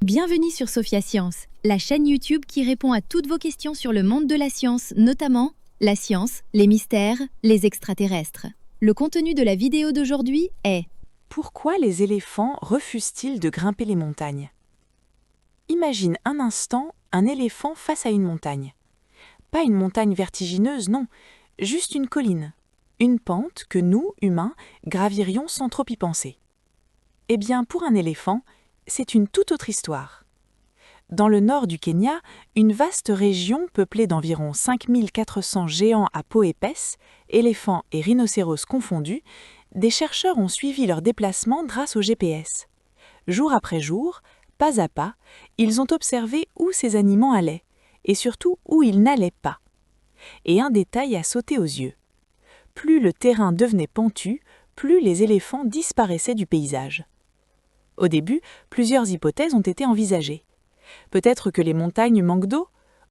Bienvenue sur Sophia Science, la chaîne YouTube qui répond à toutes vos questions sur le monde de la science, notamment la science, les mystères, les extraterrestres. Le contenu de la vidéo d'aujourd'hui est: pourquoi les éléphants refusent-ils de grimper les montagnes? Imagine un instant un éléphant face à une montagne. Pas une montagne vertigineuse, non, juste une colline. Une pente que nous, humains, gravirions sans trop y penser. Eh bien, pour un éléphant, c'est une toute autre histoire. Dans le nord du Kenya, une vaste région peuplée d'environ 5400 géants à peau épaisse, éléphants et rhinocéros confondus, des chercheurs ont suivi leur déplacement grâce au GPS. Jour après jour, pas à pas, ils ont observé où ces animaux allaient, et surtout où ils n'allaient pas. Et un détail a sauté aux yeux. Plus le terrain devenait pentu, plus les éléphants disparaissaient du paysage. Au début, plusieurs hypothèses ont été envisagées. Peut-être que les montagnes manquent d'eau,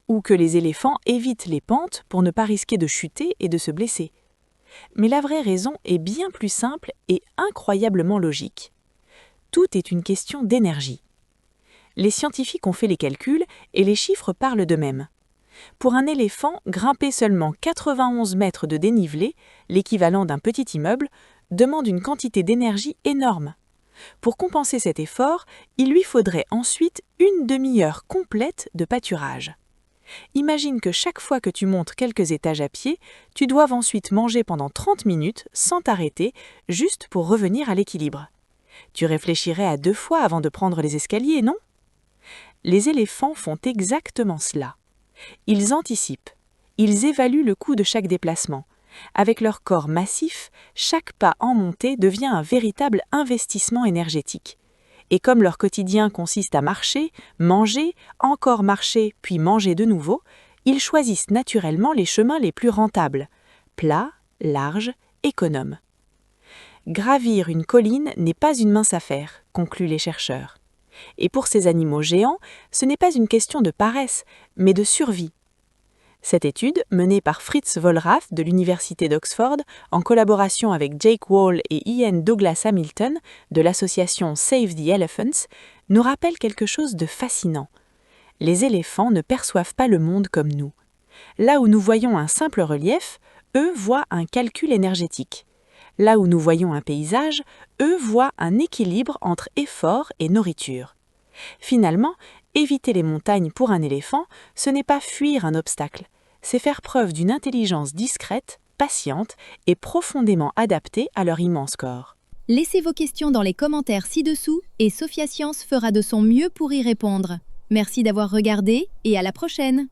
ou que les éléphants évitent les pentes pour ne pas risquer de chuter et de se blesser. Mais la vraie raison est bien plus simple et incroyablement logique. Tout est une question d'énergie. Les scientifiques ont fait les calculs et les chiffres parlent d'eux-mêmes. Pour un éléphant, grimper seulement 91 mètres de dénivelé, l'équivalent d'un petit immeuble, demande une quantité d'énergie énorme. Pour compenser cet effort, il lui faudrait ensuite une demi-heure complète de pâturage. Imagine que chaque fois que tu montes quelques étages à pied, tu doives ensuite manger pendant 30 minutes sans t'arrêter, juste pour revenir à l'équilibre. Tu réfléchirais à 2 fois avant de prendre les escaliers, non? Les éléphants font exactement cela. Ils anticipent. Ils évaluent le coût de chaque déplacement. Avec leur corps massif, chaque pas en montée devient un véritable investissement énergétique. Et comme leur quotidien consiste à marcher, manger, encore marcher, puis manger de nouveau, ils choisissent naturellement les chemins les plus rentables, plats, larges, économes. Gravir une colline n'est pas une mince affaire, concluent les chercheurs. Et pour ces animaux géants, ce n'est pas une question de paresse, mais de survie. Cette étude, menée par Fritz Wohlraff de l'Université d'Oxford, en collaboration avec Jake Wall et Ian Douglas Hamilton de l'association Save the Elephants, nous rappelle quelque chose de fascinant. Les éléphants ne perçoivent pas le monde comme nous. Là où nous voyons un simple relief, eux voient un calcul énergétique. Là où nous voyons un paysage, eux voient un équilibre entre effort et nourriture. Finalement, éviter les montagnes pour un éléphant, ce n'est pas fuir un obstacle, c'est faire preuve d'une intelligence discrète, patiente et profondément adaptée à leur immense corps. Laissez vos questions dans les commentaires ci-dessous et Sophia Science fera de son mieux pour y répondre. Merci d'avoir regardé et à la prochaine!